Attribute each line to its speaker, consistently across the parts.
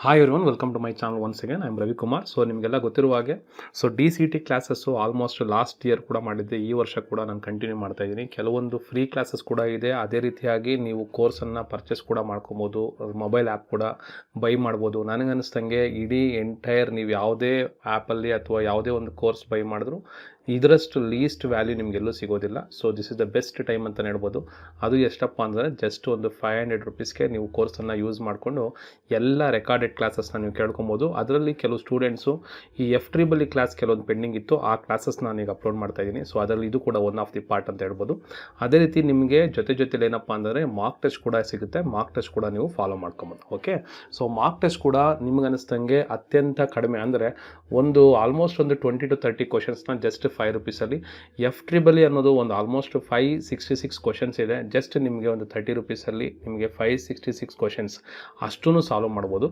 Speaker 1: Hi everyone, welcome to my channel once again. I am Ravikumar. So ನಿಮಗೆಲ್ಲ ಗೊತ್ತಿರುವ ಹಾಗೆ DCT classes almost last year ಕೂಡ ಮಾಡಿದ್ದೆ. ಈ ವರ್ಷ ಕೂಡ ನಾನು ಕಂಟಿನ್ಯೂ ಮಾಡ್ತಾ ಇದ್ದೀನಿ. ಕೆಲವೊಂದು ಫ್ರೀ ಕ್ಲಾಸಸ್ ಕೂಡ ಇದೆ. ಅದೇ ರೀತಿಯಾಗಿ ನೀವು ಕೋರ್ಸನ್ನು ಪರ್ಚೇಸ್ ಕೂಡ ಮಾಡ್ಕೊಬೋದು. ಮೊಬೈಲ್ ಆ್ಯಪ್ ಕೂಡ ಬೈ ಮಾಡ್ಬೋದು. ನನಗನ್ನಿಸ್ದಂಗೆ ಇಡೀ ಎಂಟೈರ್ ನೀವು ಯಾವುದೇ ಆ್ಯಪಲ್ಲಿ ಅಥವಾ ಯಾವುದೇ ಒಂದು ಕೋರ್ಸ್ ಬೈ ಮಾಡಿದ್ರು ಇದರಷ್ಟು ಲೀಸ್ಟ್ ವ್ಯಾಲ್ಯೂ ನಿಮಗೆಲ್ಲೂ ಸಿಗೋದಿಲ್ಲ. So this is the best time ಅಂತ ಹೇಳ್ಬೋದು. ಅದು ಎಷ್ಟಪ್ಪ ಅಂದರೆ ಜಸ್ಟ್ ಒಂದು 500 ರುಪೀಸ್ಗೆ ನೀವು ಕೋರ್ಸನ್ನು ಯೂಸ್ ಮಾಡಿಕೊಂಡು ಎಲ್ಲ ರೆಕಾರ್ಡೆಡ್ ಕ್ಲಾಸಸ್ನ ನೀವು ಕೇಳ್ಕೊಬೋದು. ಅದರಲ್ಲಿ ಕೆಲವು ಸ್ಟೂಡೆಂಟ್ಸು ಈ F3 ಕ್ಲಾಸ್ ಕೆಲವೊಂದು ಪೆಂಡಿಂಗ್ ಇತ್ತು, ಆ ಕ್ಲಾಸಸ್ನ ನಾನೀಗ ಅಪ್ಲೋಡ್ ಮಾಡ್ತಾ ಇದ್ದೀನಿ. ಸೊ ಅದರಲ್ಲಿ ಇದು ಕೂಡ ಒನ್ ಆಫ್ ದಿ ಪಾರ್ಟ್ ಅಂತ ಹೇಳ್ಬೋದು. ಅದೇ ರೀತಿ ನಿಮಗೆ ಜೊತೆಲಿ ಏನಪ್ಪ ಅಂದರೆ ಮಾರ್ಕ್ ಟೆಸ್ಟ್ ಕೂಡ ಸಿಗುತ್ತೆ. ಮಾರ್ಕ್ ಟೆಸ್ಟ್ ಕೂಡ ನೀವು ಫಾಲೋ ಮಾಡ್ಕೊಬೋದು. ಓಕೆ, ಸೊ ಮಾರ್ಕ್ ಟೆಸ್ಟ್ ಕೂಡ ನಿಮ್ಗೆ ಅನ್ನಿಸ್ದಂಗೆ ಅತ್ಯಂತ ಕಡಿಮೆ ಅಂದರೆ ಆಲ್ಮೋಸ್ಟ್ ಒಂದು 20 to 30 ಕ್ವಶನ್ಸ್ನ ಜಸ್ಟ್ 5 ರುಪೀಸಲ್ಲಿ. F3 ಅನ್ನೋದು ಒಂದು ಆಲ್ಮೋಸ್ಟ್ 566 ಕ್ವಶನ್ಸ್ ಇದೆ. ಜಸ್ಟ್ ನಿಮಗೆ ಒಂದು 30 ರುಪೀಸಲ್ಲಿ ನಿಮಗೆ 566 ಕ್ವಶನ್ಸ್ ಅಷ್ಟೂ ಸಾಲ್ವ್ ಮಾಡ್ಬೋದು.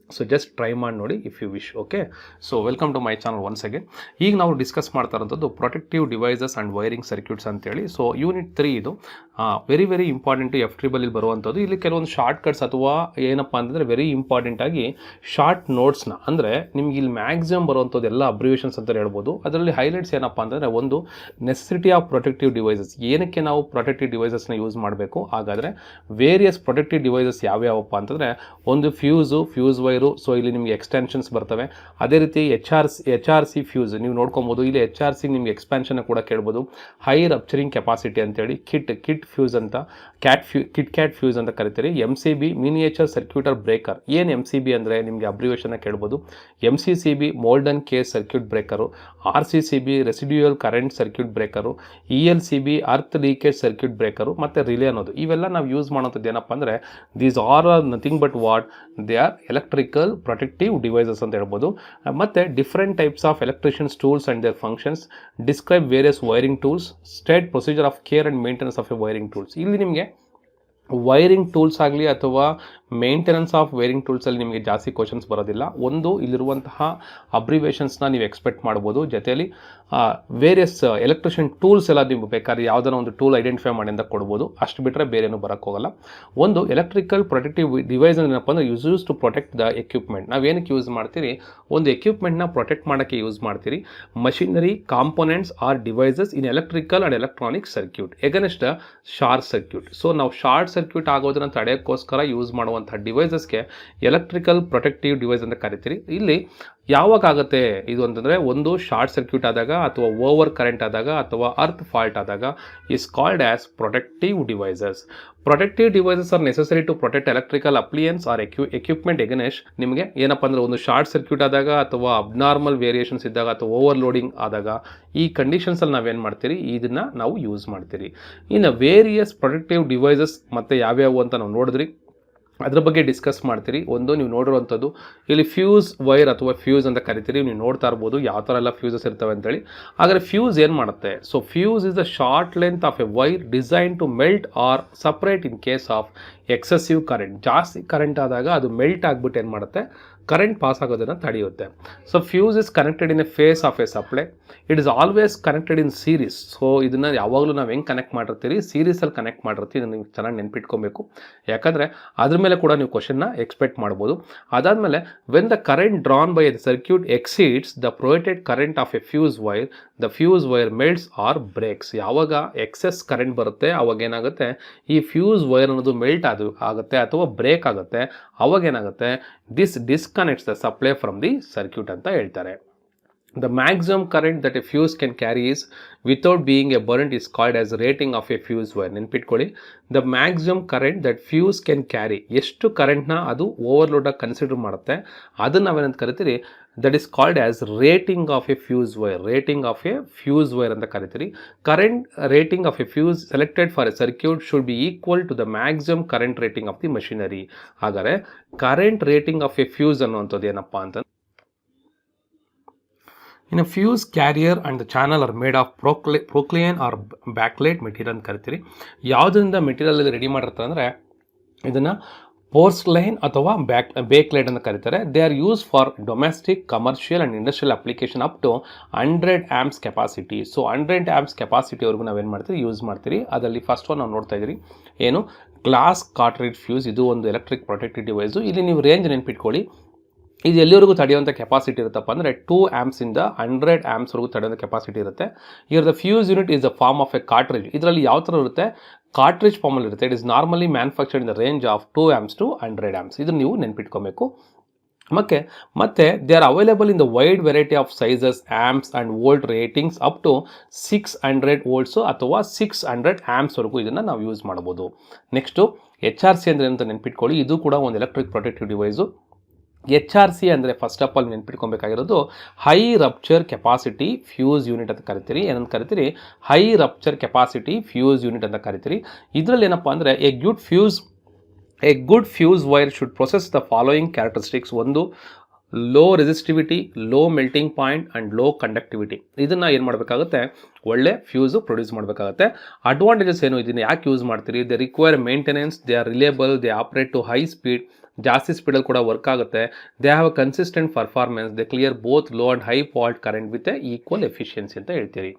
Speaker 1: ಸೊ ಜಸ್ಟ್ ಟ್ರೈ ಮಾಡಿ ನೋಡಿ if you wish. Okay, so welcome to my channel once again. ಈಗ ನಾವು ಡಿಸ್ಕಸ್ ಮಾಡ್ತಾ ಇರೋಂಥದ್ದು protective devices and wiring circuits ಅಂತೇಳಿ. ಸೊ ಯೂನಿಟ್ 3 ಇದು ವೆರಿ ಇಂಪಾರ್ಟೆಂಟು. F3 ಬರುವಂಥದ್ದು. ಇಲ್ಲಿ ಕೆಲವೊಂದು ಶಾರ್ಟ್ ಕಟ್ಸ್ ಅಥವಾ ಏನಪ್ಪ ಅಂತಂದರೆ ವೆರಿ ಇಂಪಾರ್ಟೆಂಟಾಗಿ ಶಾರ್ಟ್ ನೋಟ್ಸ್ನ ಅಂದರೆ ನಿಮ್ಗೆ ಇಲ್ಲಿ ಮ್ಯಾಕ್ಸಿಮಮ್ ಬರುವಂಥದ್ದು ಎಲ್ಲ ಅಬ್ರಿವೇಷನ್ಸ್ ಅಂತ ಹೇಳ್ಬೋದು. ಅದರಲ್ಲಿ ಹೈಲೈಟ್ಸ್ ಏನಪ್ಪ ಅಂತಂದರೆ ಒಂದು ನೆಸೆಸಿಟಿ ಆಫ್ ಪ್ರೊಟೆಕ್ಟಿವ್ ಡಿವೈಸಸ್. ಏನಕ್ಕೆ ನಾವು ಪ್ರೊಟೆಕ್ಟಿವ್ ಡಿವೈಸಸ್ನ ಯೂಸ್ ಮಾಡಬೇಕು, ಹಾಗಾದರೆ ವೇರಿಯಸ್ ಪ್ರೊಟೆಕ್ಟಿವ್ ಡಿವೈಸಸ್ ಯಾವ್ಯಾವಪ್ಪ ಅಂತಂದರೆ ಒಂದು ಫ್ಯೂಸ್ ವೈರು. ಸೊ ಇಲ್ಲಿ ನಿಮಗೆ ಎಕ್ಸ್ಟೆನ್ಷನ್ಸ್ ಬರ್ತವೆ. ಅದೇ ರೀತಿ ಎಚ್ ಆರ್ ಸಿ ಫ್ಯೂಸ್ ನೀವು ನೋಡ್ಕೊಬೋದು. ಇಲ್ಲಿ HRC ನಿಮಗೆ ಎಕ್ಸ್ಪ್ಯಾನ್ಷನ್ ಕೂಡ ಕೇಳ್ಬೋದು. ಹೈ ರಪ್ಚರಿಂಗ್ ಕೆಪಾಸಿಟಿ ಅಂತೇಳಿ ಕಿಟ್ ಫ್ಯೂಸ್ ಅಂತ ಕ್ಯಾಟ್ ಫ್ಯೂಸ್ ಅಂತ ಕರಿತೀರಿ. MCB miniature circuit breaker. ಏನು MCB ಅಂದರೆ ನಿಮಗೆ ಅಬ್ರಿವೇಷನ್ನ ಕೇಳ್ಬೋದು. MCCB moulded case circuit breaker, RCCB residual current circuit breaker, ELCB earth leakage circuit breaker ಮತ್ತು ರಿಲೇ ಅನ್ನೋದು. ಇವೆಲ್ಲ ನಾವು ಯೂಸ್ ಮಾಡೋಂಥದ್ದು ಏನಪ್ಪ ಅಂದರೆ these are nothing but what they are electrical protective devices ಅಂತ ಹೇಳ್ಬೋದು. ಮತ್ತು different types of electricians tools and their functions, describe various wiring tools, state procedure of care and maintenance of A wiring tools. ಇಲ್ಲಿ ನಿಮಗೆ wiring tools ಆಗಲಿ ಅಥವಾ maintenance of wiring ಟೂಲ್ಸಲ್ಲಿ ನಿಮಗೆ ಜಾಸ್ತಿ questions ಬರೋದಿಲ್ಲ. ಇಲ್ಲಿರುವಂತಹ ಅಬ್ರಿವೇಷನ್ಸ್ನ ನೀವು ಎಕ್ಸ್ಪೆಕ್ಟ್ ಮಾಡ್ಬೋದು. ಜೊತೆಯಲ್ಲಿ ವೇರಿಯಸ್ ಎಲೆಕ್ಟ್ರಿಷಿಯನ್ ಟೂಲ್ಸ್ ಎಲ್ಲ ನೀವು ಬೇಕಾದ್ರೆ ಯಾವುದನ್ನ ಒಂದು ಟೂಲ್ ಐಡೆಂಟಿಫೈ ಮಾಡಿ ಅಂತ ಕೊಡ್ಬೋದು. ಅಷ್ಟು ಬಿಟ್ಟರೆ ಬೇರೇನು ಬರೋಕ್ಕೋಗಲ್ಲ. ಎಲೆಕ್ಟ್ರಿಕಲ್ ಪ್ರೊಟೆಕ್ಟಿವ್ ಡಿವೈಸ್ ಏನಪ್ಪ ಅಂದರೆ use to protect the equipment. ನಾವೇನಕ್ಕೆ ಯೂಸ್ ಮಾಡ್ತೀರಿ, ಒಂದು ಎಕ್ವಿಪ್ಮೆಂಟ್ನ ಪ್ರೊಟೆಕ್ಟ್ ಮಾಡೋಕ್ಕೆ ಯೂಸ್ ಮಾಡ್ತೀರಿ. Machinery components or devices in electrical and electronic circuit against short circuit. So ನಾವು ಶಾರ್ಟ್ ಸರ್ಕ್ಯೂಟ್ ಆಗೋದನ್ನು ತಡೆಯೋಕ್ಕೋಸ್ಕರ ಯೂಸ್ ಮಾಡುವಂಥ ಡಿವೈಸಸ್ಗೆ ಎಲೆಕ್ಟ್ರಿಕಲ್ ಪ್ರೊಟೆಕ್ಟಿವ್ ಡಿವೈಸ್ ಅಂತ ಕರಿತೀರಿ. ಇಲ್ಲಿ ಯಾವಾಗ ಆಗುತ್ತೆ ಇದು ಅಂತಂದರೆ ಒಂದು ಶಾರ್ಟ್ ಸರ್ಕ್ಯೂಟ್ ಆದಾಗ ಅಥವಾ ಓವರ್ ಕರೆಂಟ್ ಆದಾಗ ಅಥವಾ ಅರ್ತ್ ಫಾಲ್ಟ್ ಆದಾಗ is called as protective devices. Protective devices are necessary to protect electrical appliances or equipment against. ನಿಮಗೆ ಏನಪ್ಪ ಅಂದರೆ ಒಂದು ಶಾರ್ಟ್ ಸರ್ಕ್ಯೂಟ್ ಆದಾಗ ಅಥವಾ ಅಬ್ನಾರ್ಮಲ್ ವೇರಿಯೇಷನ್ಸ್ ಇದ್ದಾಗ ಅಥವಾ ಓವರ್ಲೋಡಿಂಗ್ ಆದಾಗ ಈ ಕಂಡೀಷನ್ಸಲ್ಲಿ ನಾವೇನು ಮಾಡ್ತೀರಿ, ಇದನ್ನು ನಾವು ಯೂಸ್ ಮಾಡ್ತೀರಿ. ಇನ್ನು ವೇರಿಯಸ್ ಪ್ರೊಟೆಕ್ಟಿವ್ ಡಿವೈಸಸ್ ಮತ್ತು ಯಾವ್ಯಾವು ಅಂತ ನಾವು ನೋಡಿದ್ರಿ, ಅದ್ರ ಬಗ್ಗೆ ಡಿಸ್ಕಸ್ ಮಾಡ್ತೀರಿ. ನೀವು ನೋಡಿರುವಂಥದ್ದು ಇಲ್ಲಿ ಫ್ಯೂಸ್ ವೈರ್ ಅಥವಾ ಫ್ಯೂಸ್ ಅಂತ ಕರಿತೀರಿ. ನೀವು ನೋಡ್ತಾ ಇರ್ಬೋದು ಯಾವ ಥರ ಎಲ್ಲ ಫ್ಯೂಸಸ್ ಇರ್ತವೆ ಅಂತೇಳಿ. ಹಾಗಾದರೆ ಫ್ಯೂಸ್ ಏನು ಮಾಡುತ್ತೆ? So fuse is the short length of a wire design to melt or separate in case of excessive current. ಜಾಸ್ತಿ ಕರೆಂಟ್ ಆದಾಗ ಅದು ಮೆಲ್ಟ್ ಆಗಿಬಿಟ್ಟು ಏನು ಮಾಡುತ್ತೆ, ಕರೆಂಟ್ ಪಾಸ್ ಆಗೋದನ್ನು ತಡೆಯುತ್ತೆ. So fuse is connected in a phase of a supply. It is always connected in series. So ಇದನ್ನು ಯಾವಾಗಲೂ ನಾವು ಹೆಂಗೆ ಕನೆಕ್ಟ್ ಮಾಡಿರ್ತೀರಿ, ಸೀರೀಸಲ್ಲಿ ಕನೆಕ್ಟ್ ಮಾಡಿರ್ತೀವಿ. ಇದನ್ನು ನೀವು ಚೆನ್ನಾಗಿ ನೆನ್ಪಿಟ್ಕೊಬೇಕು. ಯಾಕಂದರೆ ಅದ್ರ ಮೇಲೆ ಕೂಡ ನೀವು ಕ್ವಶನ್ನ ಎಕ್ಸ್ಪೆಕ್ಟ್ ಮಾಡ್ಬೋದು. ಅದಾದಮೇಲೆ when the current drawn by the circuit exceeds the provided current of a fuse wire, the fuse wire melts or breaks. ಯಾವಾಗ ಎಕ್ಸೆಸ್ ಕರೆಂಟ್ ಬರುತ್ತೆ ಅವಾಗ ಏನಾಗುತ್ತೆ, ಈ ಫ್ಯೂಸ್ ವೈರ್ ಅನ್ನೋದು ಮೆಲ್ಟ್ ಆಗುತ್ತೆ ಅಥವಾ ಬ್ರೇಕ್ ಆಗುತ್ತೆ. ಅವಾಗ ಏನಾಗುತ್ತೆ, this disconnects the supply from the circuit ಅಂತ ಹೇಳ್ತಾರೆ. The maximum current that a fuse can carry is without being a burnt is called as rating of a fuse wire. ನೆನ್ಪಿಟ್ಕೊಳ್ಳಿ, the maximum current that fuse can carry, ಎಷ್ಟು ಕರೆಂಟ್ನ ಅದು overload ಆಗಿ consider ಮಾಡುತ್ತೆ, ಅದನ್ನು ನಾವೇನಂತ ಕರಿತೀರಿ, that is called as rating of a fuse wire. Rating of a fuse wire ಅಂತ ಕರಿತೀರಿ. Current rating of a fuse selected for a circuit should be equal to the maximum current rating of the machinery. ಹಾಗಾದರೆ current rating of a fuse ಅನ್ನುವಂಥದ್ದು ಏನಪ್ಪ ಅಂತ, In a fuse carrier and the channel are made of procylene or bakelite material ಅಂತ ಕರಿತೀರಿ. ಯಾವುದರಿಂದ material ready ಮಾಡಿರ್ತಾರೆ ಅಂದರೆ ಇದನ್ನು ಪೋರ್ಸ್ಲೈನ್ ಅಥವಾ ಬೇಕ್ಲೈಟ್ ಅಂತ ಕರೀತಾರೆ. They are use for domestic, commercial and industrial application up to 100 amps capacity. So 100 amps ಕೆಪಾಸಿಟಿವರೆಗೂ ನಾವೇನು ಮಾಡ್ತೀರಿ, ಯೂಸ್ ಮಾಡ್ತೀರಿ. ಅದರಲ್ಲಿ ಫಸ್ಟ್ ಒನ್ ನಾವು ನೋಡ್ತಾ ಇದ್ದೀರಿ ಏನು, ಗ್ಲಾಸ್ ಕಾರ್ಟ್ರಿಡ್ಜ್ ಫ್ಯೂಸ್ ಇದು ಒಂದು ಎಲೆಕ್ಟ್ರಿಕ್ ಪ್ರೊಟೆಕ್ಟಿವ್ ಡಿವೈಸು. ಇಲ್ಲಿ ನೀವು ರೇಂಜ್ ನೆನ್ಪಿಟ್ಕೊಳ್ಳಿ, ಇದು ಎಲ್ಲಿವರೆಗೂ ತಡೆಯುವಂಥ ಕೆಪಾಸಿಟಿ ಇರುತ್ತಪ್ಪ ಅಂದರೆ 2 ಆ್ಯಂಪ್ಸಿಂದ 100 ಆ್ಯಂಪ್ಸ್ವರೆಗೂ ತಡೆಯುವಂಥ ಕೆಪಾಸಿಟಿ ಇರುತ್ತೆ. Here the fuse unit is the form of a cartridge. ಇದರಲ್ಲಿ ಯಾವ ಥರ ಇರುತ್ತೆ, ಕಾರ್ಟ್ರಿಡ್ಜ್ ಫಾರ್ಮಲ್ಲಿ ಇರುತ್ತೆ. It is normally manufactured in the range of 2 amps to 100 amps. ಇದನ್ನು ನೀವು ನೆನ್ಪಿಟ್ಕೊಬೇಕು. ಮತ್ತೆ they are available in the wide variety of sizes, amps and volt ratings up to 600 volts ಅಥವಾ 600 ಆ್ಯಂಪ್ಸ್ವರೆಗೂ ಇದನ್ನು ನಾವು ಯೂಸ್ ಮಾಡ್ಬೋದು. ನೆಕ್ಸ್ಟು HRC ಅಂದರೆ ಅಂತ ನೆನ್ಪಿಟ್ಕೊಳ್ಳಿ, ಇದು ಕೂಡ ಒಂದು ಎಲೆಕ್ಟ್ರಿಕ್ ಪ್ರೊಟೆಕ್ಟಿವ್ ಡಿವೈಸು. HRC ಅಂದರೆ ಫಸ್ಟ್ ಆಫ್ ಆಲ್ ನೆನ್ಪಿಟ್ಕೊಬೇಕಾಗಿರೋದು high rupture capacity fuse unit ಅಂತ ಕರಿತೀರಿ. ಏನಂತ ಕರಿತೀರಿ, high rupture capacity fuse unit ಅಂತ ಕರಿತೀರಿ. ಇದರಲ್ಲಿ ಏನಪ್ಪ ಅಂದರೆ a good fuse wire should process the following characteristics. ಒಂದು, low resistivity, low melting point and low conductivity. ಇದನ್ನು ಏನು ಮಾಡಬೇಕಾಗುತ್ತೆ, ಒಳ್ಳೆ ಫ್ಯೂಸು ಪ್ರೊಡ್ಯೂಸ್ ಮಾಡಬೇಕಾಗುತ್ತೆ. ಅಡ್ವಾಂಟೇಜಸ್ ಏನು, ಇದನ್ನು ಯಾಕೆ ಯೂಸ್ ಮಾಡ್ತೀರಿ, they require maintenance, they are reliable, they operate to high speed, ಜಾಸ್ತಿ ಸ್ಪೀಡಲ್ಲಿ ಕೂಡ ವರ್ಕ್ ಆಗುತ್ತೆ. They have a consistent performance, they clear both low and high fault current with equal efficiency ಅಂತ ಹೇಳ್ತೀರಿ.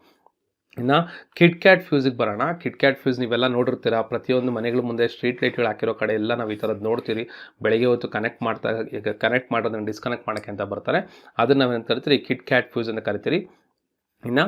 Speaker 1: ಇನ್ನು ಕಿಟ್ಕ್ಯಾಟ್ ಫ್ಯೂಸಿಗೆ ಬರೋಣ. ಕಿಟ್ಕ್ಯಾಟ್ ಫ್ಯೂಸ್ ನೀವೆಲ್ಲ ನೋಡಿರ್ತೀರ, ಪ್ರತಿಯೊಂದು ಮನೆಗಳ ಮುಂದೆ ಸ್ಟ್ರೀಟ್ ಲೈಟ್ಗಳು ಹಾಕಿರೋ ಕಡೆ ಎಲ್ಲ ನಾವು ಈ ಥರದ್ದು ನೋಡ್ತೀರಿ. ಬೆಳಗ್ಗೆ ಹೊತ್ತು ಕನೆಕ್ಟ್ ಮಾಡೋದನ್ನು ಡಿಸ್ಕನೆಕ್ಟ್ ಮಾಡೋಕ್ಕೆ ಅಂತ ಬರ್ತಾರೆ. ಅದನ್ನು ನಾವೇನು ಕರಿತೀರಿ, ಕಿಟ್ಕ್ಯಾಟ್ ಫ್ಯೂಸ್ ಅಂತ ಕರಿತೀರಿ. ಇನ್ನು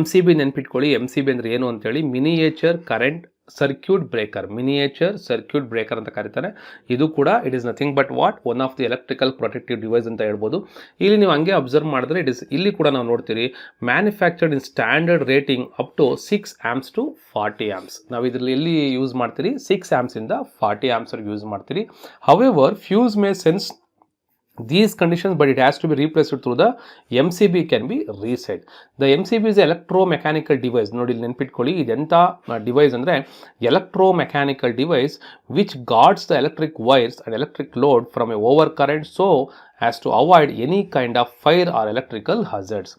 Speaker 1: MCB ನೆನ್ಪಿಟ್ಕೊಳ್ಳಿ. MCB ಅಂದರೆ ಏನು ಅಂತೇಳಿ, miniature current circuit breaker. Miniature circuit breaker ಅಂತ ಕರೀತಾರೆ. ಇದು ಕೂಡ it is nothing but one of the electrical protective device ಅಂತ ಹೇಳ್ಬೋದು. ಇಲ್ಲಿ ನೀವು ಹಂಗೆ ಅಬ್ಸರ್ವ್ ಮಾಡಿದ್ರೆ ಇಲ್ಲಿ ಕೂಡ ನಾವು ನೋಡ್ತೀರಿ, manufactured in standard rating up to 6 amps to 40 amps. ನಾವು ಇದರಲ್ಲಿ ಎಲ್ಲಿ ಯೂಸ್ ಮಾಡ್ತೀರಿ, 6 ಆ್ಯಂಪ್ಸಿಂದ 40 ಆ್ಯಂಪ್ಸ್ವರೆಗೆ ಯೂಸ್ ಮಾಡ್ತೀರಿ. However fuse may sense these conditions, but it has to be replaced through the MCB can be reset. The MCB is electromechanical device. ನೋಡಿ ಇಲ್ಲಿ ನೆನ್ಪಿಟ್ಕೊಳ್ಳಿ, ಇದೆಂಥ ಡಿವೈಸ್ ಅಂದರೆ electromechanical device which guards the electric wires and electric load from a overcurrent so as to avoid any kind of fire or electrical hazards.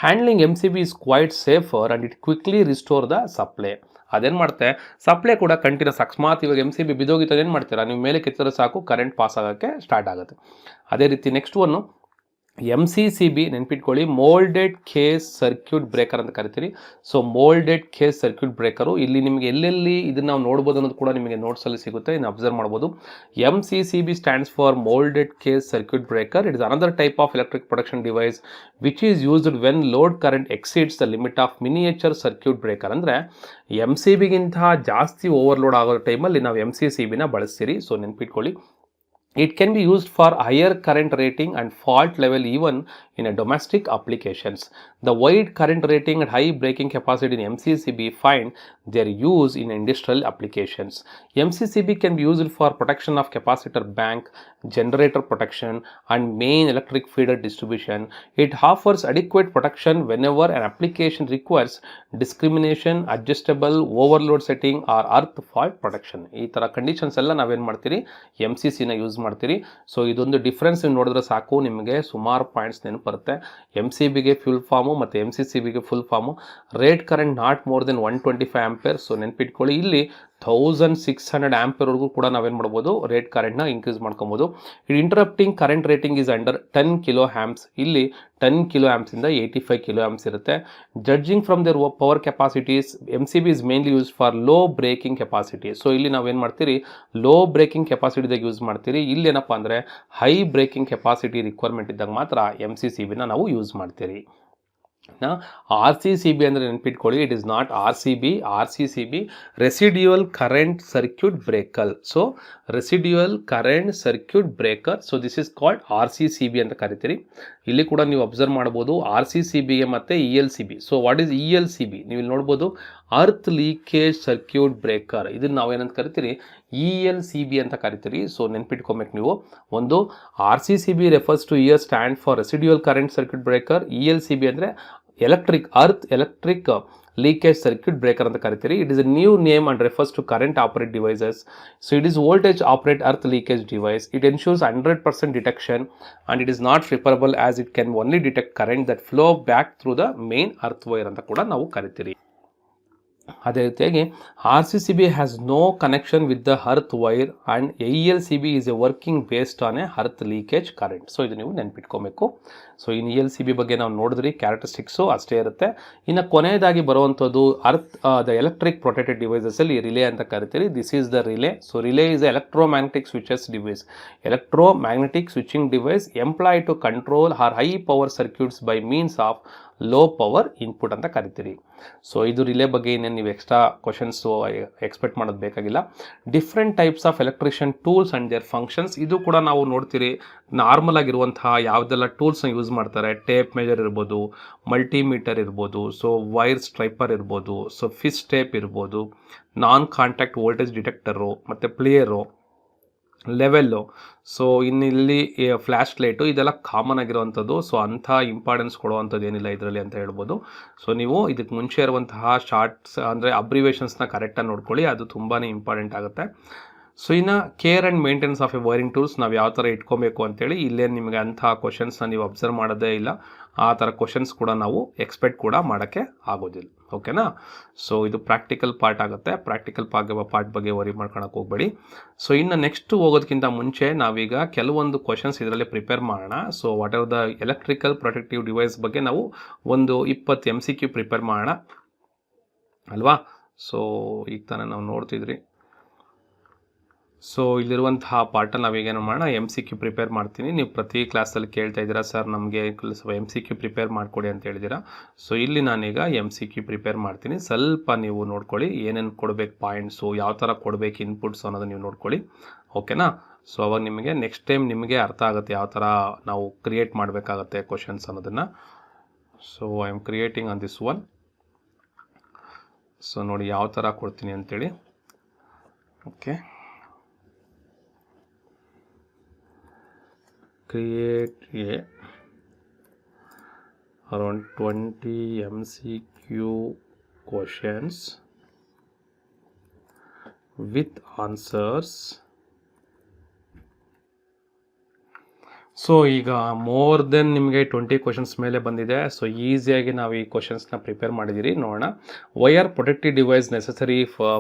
Speaker 1: Handling MCB is quite safer and it quickly restore the supply. ಅದೇನು ಮಾಡುತ್ತೆ, supply ಕೂಡ continuous. ಅಕಸ್ಮಾತ್ ಇವಾಗ MCB ಬಿದ್ದೋಗಿತ್ತು, ಏನು ಮಾಡ್ತೀರಾ, ನೀವು ಮೇಲೆ ಕೆತ್ತಿದ್ರೆ ಸಾಕು, ಕರೆಂಟ್ ಪಾಸ್ ಆಗೋಕ್ಕೆ ಸ್ಟಾರ್ಟ್ ಆಗುತ್ತೆ. ಅದೇ ರೀತಿ ನೆಕ್ಸ್ಟ್ ಒನ್ನು MCCB ನೆನ್ಪಿಟ್ಕೊಳ್ಳಿ, ಮೋಲ್ಡೆಡ್ ಕೇಸ್ ಸರ್ಕ್ಯೂಟ್ ಬ್ರೇಕರ್ ಅಂತ ಕರಿತೀರಿ. So moulded case circuit breaker ಇಲ್ಲಿ ನಿಮಗೆ ಎಲ್ಲೆಲ್ಲಿ ಇದನ್ನು ನಾವು ನೋಡ್ಬೋದು ಅನ್ನೋದು ಕೂಡ ನಿಮಗೆ ನೋಟ್ಸಲ್ಲಿ ಸಿಗುತ್ತೆ, ಇನ್ನು ಅಬ್ಸರ್ವ್ ಮಾಡ್ಬೋದು. MCCB stands for moulded case circuit breaker. It is another type of electric protection device which is used when load current exceeds the limit of miniature circuit breaker. ಅಂದರೆ MCBಗಿಂತ ಜಾಸ್ತಿ ಓವರ್ಲೋಡ್ ಆಗೋ ಟೈಮಲ್ಲಿ ನಾವು MCCBನ ಬಳಸ್ತೀರಿ. ಸೊ ನೆನ್ಪಿಟ್ಕೊಳ್ಳಿ, it can be used for higher current rating and fault level even in a domestic applications. The wide current rating and high breaking capacity in MCCB find their use in industrial applications. MCCB can be used for protection of capacitor bank, generator protection and main electric feeder distribution. It offers adequate protection whenever an application requires discrimination, adjustable overload setting or earth fault protection. ಈ ಥರ conditions ಎಲ್ಲ ನಾವೇನು ಮಾಡ್ತೀರಿ, MCCನ use ಮಾಡ್ತೀರಿ. So ಇದೊಂದು difference ನೋಡಿದ್ರೆ ಸಾಕು, ನಿಮಗೆ ಸುಮಾರು ಪಾಯಿಂಟ್ಸ್ ನೆನಪರುತ್ತೆ. MCBಗೆ ಫುಲ್ ಫಾರ್ಮು ಮತ್ತು MCCBಗೆ full form. Rate current not more than 125 ampere. So ನೆನ್ಪಿಟ್ಕೊಳ್ಳಿ, ಇಲ್ಲಿ 1600 ಆ್ಯಂಪೇರ್ವರೆಗೂ ಕೂಡ ನಾವೇನು ಮಾಡ್ಬೋದು, ರೇಟ್ ಕರೆಂಟ್ನ ಇನ್ಕ್ರೀಸ್ ಮಾಡ್ಕೊಬೋದು. ಇದು interrupting current rating is under 10 kilo amps. ಇಲ್ಲಿ 10 ಕಿಲೋ ಆ್ಯಂಪ್ಸಿಂದ 85 ಕಿಲೋ ಆ್ಯಂಪ್ಸ್ ಇರುತ್ತೆ. Judging from their power capacities, MCB is mainly use for low breaking capacity. So ಇಲ್ಲಿ ನಾವೇನು ಮಾಡ್ತೀರಿ, ಲೋ ಬ್ರೇಕಿಂಗ್ ಕೆಪಾಸಿಟಿದಾಗ ಯೂಸ್ ಮಾಡ್ತೀರಿ. ಇಲ್ಲಿ ಏನಪ್ಪ ಅಂದರೆ ಹೈ ಬ್ರೇಕಿಂಗ್ ಕೆಪಾಸಿಟಿ ರಿಕ್ವೈರ್ಮೆಂಟ್ ಇದ್ದಾಗ ಮಾತ್ರ MCCBನ ನಾವು ಯೂಸ್ ಮಾಡ್ತೀರಿ. RCCB ಅಂದರೆ ನೆನ್ಪಿಟ್ಕೊಳ್ಳಿ, it is not RCB. RCCB residual current circuit breaker. So residual current circuit breaker. So this is called RCCB ಅಂತ ಕರಿತೀರಿ. ಇಲ್ಲಿ ಕೂಡ ನೀವು ಅಬ್ಸರ್ವ್ ಮಾಡ್ಬೋದು RCCBಗೆ ಮತ್ತು ELCB. So what is ELCB, ನೀವು ಇಲ್ಲಿ ನೋಡ್ಬೋದು, ಅರ್ತ್ ಲೀಕೇಜ್ ಸರ್ಕ್ಯೂಟ್ ಬ್ರೇಕರ್. ಇದನ್ನು ನಾವೇನಂತ ಕರಿತೀರಿ, ELCB ಅಂತ ಕರಿತೀರಿ. ಸೊ ನೆನ್ಪಿಟ್ಕೊಬೇಕು ನೀವು. ಒಂದು RCCB refers to here stand for residual current circuit breaker. ELCB ಅಂದರೆ ಎಲೆಕ್ಟ್ರಿಕ್ ಲೀಕೇಜ್ ಸರ್ಕ್ಯೂಟ್ ಬ್ರೇಕರ್ ಅಂತ ಕರಿತೀರಿ. It is a new name and refers to current operate devices. So it is voltage operate earth leakage device. It ensures 100% detection and it is not repairable as it can only detect current that flow back through the main earth wire ಅಂತ ಕೂಡ ನಾವು ಕರಿತೀರಿ. ಅದೇ ರೀತಿಯಾಗಿ RCCB has no connection with the earth wire and ELCB is a working based on a earth leakage current. So ಇದು ನೀವು ನೆನ್ಪಿಟ್ಕೊಬೇಕು. So ಇನ್ನು ELCB ಬಗ್ಗೆ ನಾವು ನೋಡಿದ್ರಿ, ಕ್ಯಾರೆಕ್ಟರಿಸ್ಟಿಕ್ಸು ಅಷ್ಟೇ ಇರುತ್ತೆ. ಇನ್ನು ಕೊನೆಯದಾಗಿ ಬರುವಂಥದ್ದು ದ ಎಲೆಕ್ಟ್ರಿಕ್ ಪ್ರೊಟೆಕ್ಟೆಡ್ ಡಿವೈಸಸಲ್ಲಿ ರಿಲೇ ಅಂತ ಕರಿತೀರಿ. This is the relay. So relay is electromagnetic switches device. Electromagnetic switching device employ to control or high power circuits by means of low power input ಅಂತ ಕರಿತೀರಿ. ಸೊ ಇದು relay ಬಗ್ಗೆ ಇನ್ನೇನು ನೀವು extra questions expect ಮಾಡೋದು ಬೇಕಾಗಿಲ್ಲ. Different types of electrician tools and their functions, ಇದು ಕೂಡ ನಾವು ನೋಡ್ತೀರಿ. ನಾರ್ಮಲ್ ಆಗಿರುವಂತಹ ಯಾವುದೆಲ್ಲ ಟೂಲ್ಸ್ನ ಯೂಸ್ ಮಾಡ್ತಾರೆ, ಟೇಪ್ ಮೆಜರ್ ಇರ್ಬೋದು, ಮಲ್ಟಿಮೀಟರ್ ಇರ್ಬೋದು, ಸೊ ವೈರ್ ಸ್ಟ್ರೈಪರ್ ಇರ್ಬೋದು, ಸೊ ಫಿಶ್ ಟೇಪ್ ಇರ್ಬೋದು, ನಾನ್ ಕಾಂಟ್ಯಾಕ್ಟ್ ವೋಲ್ಟೇಜ್ ಡಿಟೆಕ್ಟರು ಮತ್ತು ಪ್ಲೇಯರು, ಲೆವೆಲ್ಲು, ಸೊ ಇನ್ನಿಲ್ಲಿ ಫ್ಲ್ಯಾಶ್ ಲೈಟು, ಇದೆಲ್ಲ ಕಾಮನ್ ಆಗಿರುವಂಥದ್ದು. ಸೊ ಅಂಥ ಇಂಪಾರ್ಟೆನ್ಸ್ ಕೊಡುವಂಥದ್ದು ಏನಿಲ್ಲ ಇದರಲ್ಲಿ ಅಂತ ಹೇಳ್ಬೋದು. ಸೊ ನೀವು ಇದಕ್ಕೆ ಮುಂಚೆ ಇರುವಂತಹ ಶಾರ್ಟ್ಸ್ ಅಂದರೆ ಅಬ್ರಿವೇಷನ್ಸ್ನ ಕರೆಕ್ಟಾಗಿ ನೋಡ್ಕೊಳ್ಳಿ, ಅದು ತುಂಬಾ ಇಂಪಾರ್ಟೆಂಟ್ ಆಗುತ್ತೆ. ಸೊ ಇನ್ನು care and maintenance of A wiring tools ನಾವು ಯಾವ ಥರ ಇಟ್ಕೊಬೇಕು ಅಂತೇಳಿ ಇಲ್ಲೇ ನಿಮಗೆ ಅಂಥ ಕ್ವಶನ್ಸ್ನ ನೀವು ಅಬ್ಸರ್ವ್ ಮಾಡೋದೇ ಇಲ್ಲ. ಆ ಥರ ಕ್ವಶನ್ಸ್ ಕೂಡ ನಾವು ಎಕ್ಸ್ಪೆಕ್ಟ್ ಕೂಡ ಮಾಡೋಕ್ಕೆ ಆಗೋದಿಲ್ಲ. ಓಕೆನಾ? ಸೊ ಇದು ಪ್ರಾಕ್ಟಿಕಲ್ ಪಾರ್ಟ್ ಆಗುತ್ತೆ. ಪ್ರಾಕ್ಟಿಕಲ್ ಪಾರ್ಟ್ ಬಗ್ಗೆ ವರಿ ಮಾಡ್ಕೊಳಕ್ಕೆ ಹೋಗಬೇಡಿ. ಸೊ ಇನ್ನು ನೆಕ್ಸ್ಟ್ ಹೋಗೋದಕ್ಕಿಂತ ಮುಂಚೆ ನಾವೀಗ ಕೆಲವೊಂದು ಕ್ವಶನ್ಸ್ ಇದರಲ್ಲಿ ಪ್ರಿಪೇರ್ ಮಾಡೋಣ. So what are the electrical protective device ಬಗ್ಗೆ ನಾವು ಒಂದು 20 MCQ ಪ್ರಿಪೇರ್ ಮಾಡೋಣ ಅಲ್ವಾ? ಸೊ ಈಗ ತಾನೇ ನಾವು ನೋಡ್ತಿದ್ರಿ. ಸೊ ಇಲ್ಲಿರುವಂತಹ ಪಾರ್ಟಲ್ಲಿ ನಾವೀಗೇನು ಮಾಡೋಣ, MCQ ಪ್ರಿಪೇರ್ ಮಾಡ್ತೀನಿ. ನೀವು ಪ್ರತಿ ಕ್ಲಾಸಲ್ಲಿ ಕೇಳ್ತಾ ಇದ್ದೀರಾ, ಸರ್ ನಮಗೆ MCQ ಪ್ರಿಪೇರ್ ಮಾಡಿಕೊಡಿ ಅಂತ ಹೇಳಿದ್ದೀರಾ. ಸೊ ಇಲ್ಲಿ ನಾನೀಗ MCQ ಪ್ರಿಪೇರ್ ಮಾಡ್ತೀನಿ. ಸ್ವಲ್ಪ ನೀವು ನೋಡ್ಕೊಳ್ಳಿ, ಏನೇನು ಕೊಡಬೇಕು ಪಾಯಿಂಟ್ಸು, ಯಾವ ಥರ ಕೊಡಬೇಕು ಇನ್ಪುಟ್ಸ್ ಅನ್ನೋದು ನೀವು ನೋಡ್ಕೊಳ್ಳಿ. ಓಕೆನಾ? ಸೊ ಅವಾಗ ನಿಮಗೆ ನೆಕ್ಸ್ಟ್ ಟೈಮ್ ನಿಮಗೆ ಅರ್ಥ ಆಗುತ್ತೆ ಯಾವ ಥರ ನಾವು ಕ್ರಿಯೇಟ್ ಮಾಡಬೇಕಾಗತ್ತೆ ಕ್ವಶನ್ಸ್ ಅನ್ನೋದನ್ನು. So I am creating on this one. So ನೋಡಿ ಯಾವ ಥರ ಕೊಡ್ತೀನಿ ಅಂತೇಳಿ. Okay, create around 20 MCQ questions with answers. So ಈಗ ಮೋರ್ ದೆನ್ ನಿಮಗೆ 20 ಕ್ವಶನ್ಸ್ ಮೇಲೆ ಬಂದಿದೆ. ಸೊ ಈಸಿಯಾಗಿ ನಾವು ಈ ಕ್ವಶನ್ಸ್ನ ಪ್ರಿಪೇರ್ ಮಾಡಿದ್ದೀರಿ. ನೋಡೋಣ. Wire protective device necessary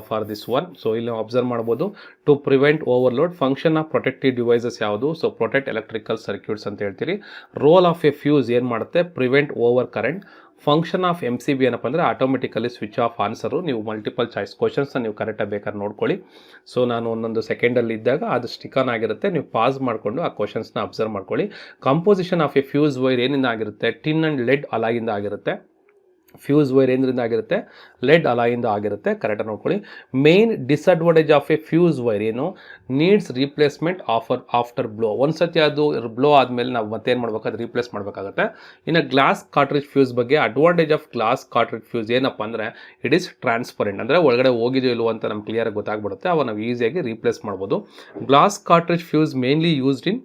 Speaker 1: for this one. So ಇಲ್ಲಿ ಅಬ್ಸರ್ವ್ ಮಾಡ್ಬೋದು. To prevent overload. Function of protective devices ಯಾವುದು? ಸೊ ಪ್ರೊಟೆಕ್ಟ್ ಎಲೆಕ್ಟ್ರಿಕಲ್ ಸರ್ಕ್ಯೂಟ್ಸ್ ಅಂತ ಹೇಳ್ತೀರಿ. ರೋಲ್ ಆಫ್ ಎ ಫ್ಯೂಸ್ ಏನು ಮಾಡುತ್ತೆ? Prevent over current. Function of MCB ಏನಪ್ಪ ಅಂದರೆ ಆಟೋಮೆಟಿಕಲಿ ಸ್ವಿಚ್ ಆಫ್ ಆನ್ಸರು. ನೀವು ಮಲ್ಟಿಪಲ್ ಚಾಯ್ಸ್ ಕ್ವಶನ್ಸ್ನ ನೀವು ಕರೆಕ್ಟಾಗಿ ಬೇಕಾದ್ರೆ ನೋಡ್ಕೊಳ್ಳಿ. ಸೊ ನಾನು ಒಂದೊಂದು ಸೆಕೆಂಡಲ್ಲಿ ಇದ್ದಾಗ ಅದು ಸ್ಟಿಕ್ ಆನ್ ಆಗಿರುತ್ತೆ, ನೀವು ಪಾಸ್ ಮಾಡಿಕೊಂಡು ಆ ಕ್ವಶನ್ಸ್ನ ಅಬ್ಸರ್ವ್ ಮಾಡ್ಕೊಳ್ಳಿ. Composition of a fuse wire ಏನಿಂದ ಆಗಿರುತ್ತೆ? ಟಿನ್ ಆ್ಯಂಡ್ ಲೆಡ್ ಅಲಾಯಿಂದ ಆಗಿರುತ್ತೆ. ಫ್ಯೂಸ್ ವೈರ್ ಏನ್ರಿಂದ ಆಗಿರುತ್ತೆ? ಲೆಡ್ ಅಲಾಯಿಂದ ಆಗಿರುತ್ತೆ. ಕರೆಕ್ಟಾಗಿ ನೋಡ್ಕೊಳ್ಳಿ. Main disadvantage of a fuse wire ಏನು? Needs replacement after blow. ಒಂದು ಸತಿ ಅದು ಬ್ಲೋ ಆದಮೇಲೆ ನಾವು ಮತ್ತೇನು ಮಾಡಬೇಕು? ಅದು ರೀಪ್ಲೇಸ್ ಮಾಡಬೇಕಾಗುತ್ತೆ. ಇನ್ನು ಗ್ಲಾಸ್ ಕಾರ್ಟ್ರಿಜ್ ಫ್ಯೂಸ್ ಬಗ್ಗೆ advantage of glass cartridge fuse ಏನಪ್ಪ ಅಂದರೆ ಇಟ್ ಈಸ್ ಟ್ರಾನ್ಸ್ಪರೆಂಟ್. ಅಂದರೆ ಒಳಗಡೆ ಹೋಗಿದೆಯೋ ಇಲ್ವೋ ಅಂತ ನಮ್ಗೆ ಕ್ಲಿಯರಾಗಿ ಗೊತ್ತಾಗ್ಬಿಡುತ್ತೆ. ಅವಾಗ ನಾವು ಈಸಿಯಾಗಿ ರೀಪ್ಲೇಸ್ ಮಾಡ್ಬೋದು. Glass cartridge fuse mainly used in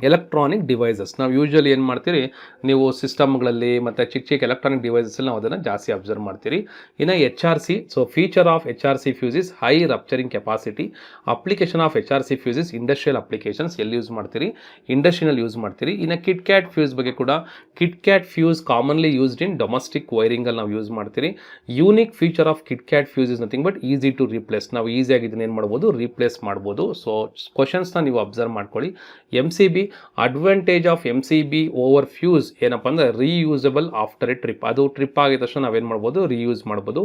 Speaker 1: electronic devices. ನಾವು ಯೂಶ್ವಲಿ ಏನು ಮಾಡ್ತೀರಿ, ನೀವು ಸಿಸ್ಟಮ್ಗಳಲ್ಲಿ ಮತ್ತು ಚಿಕ್ಕ ಚಿಕ್ಕ ಎಲೆಕ್ಟ್ರಾನಿಕ್ ಡಿವೈಸಸ್ಸಲ್ಲಿ ನಾವು ಅದನ್ನು ಜಾಸ್ತಿ ಅಬ್ಸರ್ವ್ ಮಾಡ್ತೀರಿ. ಇನ್ನು HRC. So feature of HRC fuse is high rupturing capacity. Application of HRC fuse is industrial applications. ಎಲ್ಲಿ ಯೂಸ್ ಮಾಡ್ತೀರಿ? ಇಂಡಸ್ಟ್ರಿಯಲ್ಲಿ ಯೂಸ್ ಮಾಡ್ತೀರಿ. ಇನ್ನು KitKat ಫ್ಯೂಸ್ ಬಗ್ಗೆ ಕೂಡ KitKat fuse commonly used in domestic ವೈರಿಂಗಲ್ಲಿ ನಾವು ಯೂಸ್ ಮಾಡ್ತೀರಿ. Unique feature of KitKat fuse is nothing but easy to replace. ನಾವು ಈಸಿಯಾಗಿ ಇದನ್ನ ಏನು ಮಾಡ್ಬೋದು? ರೀಪ್ಲೇಸ್ ಮಾಡ್ಬೋದು. ಸೊ ಕ್ವಶನ್ಸ್ನ ನೀವು ಅಬ್ಸರ್ವ್ ಮಾಡ್ಕೊಳ್ಳಿ. MCB advantage of MCB over fuse ಏನಪ್ಪ ಅಂದರೆ ರೀಯೂಸಬಲ್ ಆಫ್ಟರ್ ಎ ಟ್ರಿಪ್. ಅದು ಟ್ರಿಪ್ ಆಗಿದ ತಕ್ಷಣ ನಾವೇನು ಮಾಡ್ಬೋದು? ರೀಯೂಸ್ ಮಾಡ್ಬೋದು.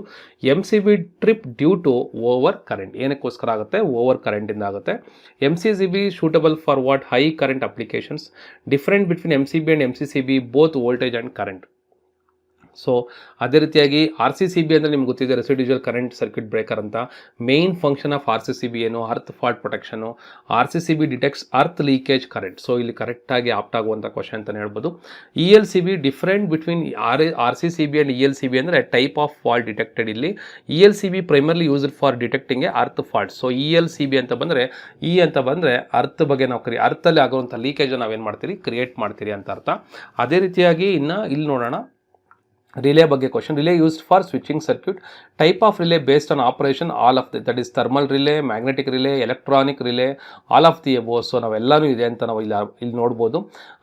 Speaker 1: MCB trip due to over current. ಏನಕ್ಕೋಸ್ಕರ ಆಗುತ್ತೆ? ಓವರ್ ಕರೆಂಟಿಂದ ಆಗುತ್ತೆ. MCCB suitable for what? High current applications. Different between MCB and MCCB both voltage and current. So ಅದೇ ರೀತಿಯಾಗಿ RCCB ಅಂದರೆ ನಿಮ್ಗೆ ಗೊತ್ತಿದೆ, ರೆಸಿಡ್ಯೂಷಲ್ ಕರೆಂಟ್ ಸರ್ಕ್ಯೂಟ್ ಬ್ರೇಕರ್ ಅಂತ. ಮೇನ್ ಫಂಕ್ಷನ್ ಆಫ್ RCCB ಏನು? Earth fault protection. RCCB detects earth leakage current. So ಇಲ್ಲಿ ಕರೆಕ್ಟಾಗಿ apt ಆಗುವಂಥ ಕ್ವಶನ್ ಅಂತಲೇ ಹೇಳ್ಬೋದು. ELCB different between RCCB and ELCB ಅಂದರೆ ಟೈಪ್ ಆಫ್ ಫಾಲ್ಟ್ ಡಿಟೆಕ್ಟೆಡ್. ಇಲ್ಲಿ ELCB primarily used for detecting a earth fault. So ELCB ಅಂತ ಬಂದರೆ ಅಂತ ಬಂದರೆ ಅರ್ತ್ ಬಗ್ಗೆ ನಾವು ಅರ್ಥಲ್ಲಿ ಆಗುವಂಥ ಲೀಕೇಜ್ ನಾವೇನು ಮಾಡ್ತೀರಿ? ಕ್ರಿಯೇಟ್ ಮಾಡ್ತೀರಿ ಅಂತ ಅರ್ಥ. ಅದೇ ರೀತಿಯಾಗಿ ಇನ್ನು ಇಲ್ಲಿ ನೋಡೋಣ. ರಿಲೇ ಬಗ್ಗೆ question. Relay used for switching circuit. Type of relay based on operation all of that is thermal relay, magnetic relay, electronic relay, all of the above. So ನಾವೆಲ್ಲನೂ ಇದೆ ಅಂತ ನಾವು ಇಲ್ಲಿ ನೋಡ್ಬೋದು.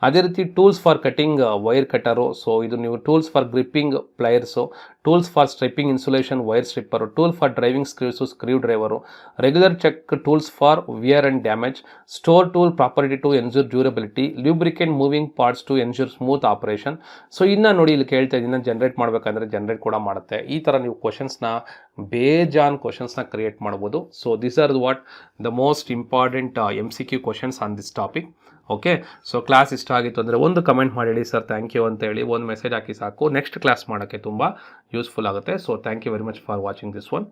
Speaker 1: ಅದೇ ರೀತಿ tools for cutting wire cutter. So ಇದು ನೀವು tools for gripping pliers, tools for stripping insulation wire stripper, tool for driving screws screw driver, regular check tools for wear and damage, store tool property to ensure durability, lubricant moving parts to ensure smooth operation. So ಇನ್ನು ನೋಡಿ ಇಲ್ಲಿ ಕೇಳ್ತಾ ಇದ್ದೀನಿ, generate ಮಾಡಬೇಕಂದ್ರೆ generate ಕೂಡ ಮಾಡುತ್ತೆ. ಈ ಥರ ನೀವು ಕ್ವಶನ್ಸ್ನ ಬೇಜಾನ್ ಕ್ವಶನ್ಸ್ನ ಕ್ರಿಯೇಟ್ ಮಾಡ್ಬೋದು. So this are what the most important MCQ questions on this topic. Okay, so class ಇಷ್ಟ ಆಗಿತ್ತು ಅಂದರೆ ಒಂದು ಕಮೆಂಟ್ ಮಾಡಿ ಹೇಳಿ ಸರ್ ಥ್ಯಾಂಕ್ ಯು ಅಂತ ಹೇಳಿ, ಒಂದು ಮೆಸೇಜ್ ಹಾಕಿ ಸಾಕು. ನೆಕ್ಸ್ಟ್ ಕ್ಲಾಸ್ ಮಾಡೋಕ್ಕೆ ತುಂಬ ಯೂಸ್ಫುಲ್ ಆಗುತ್ತೆ. So thank you very much for watching this one.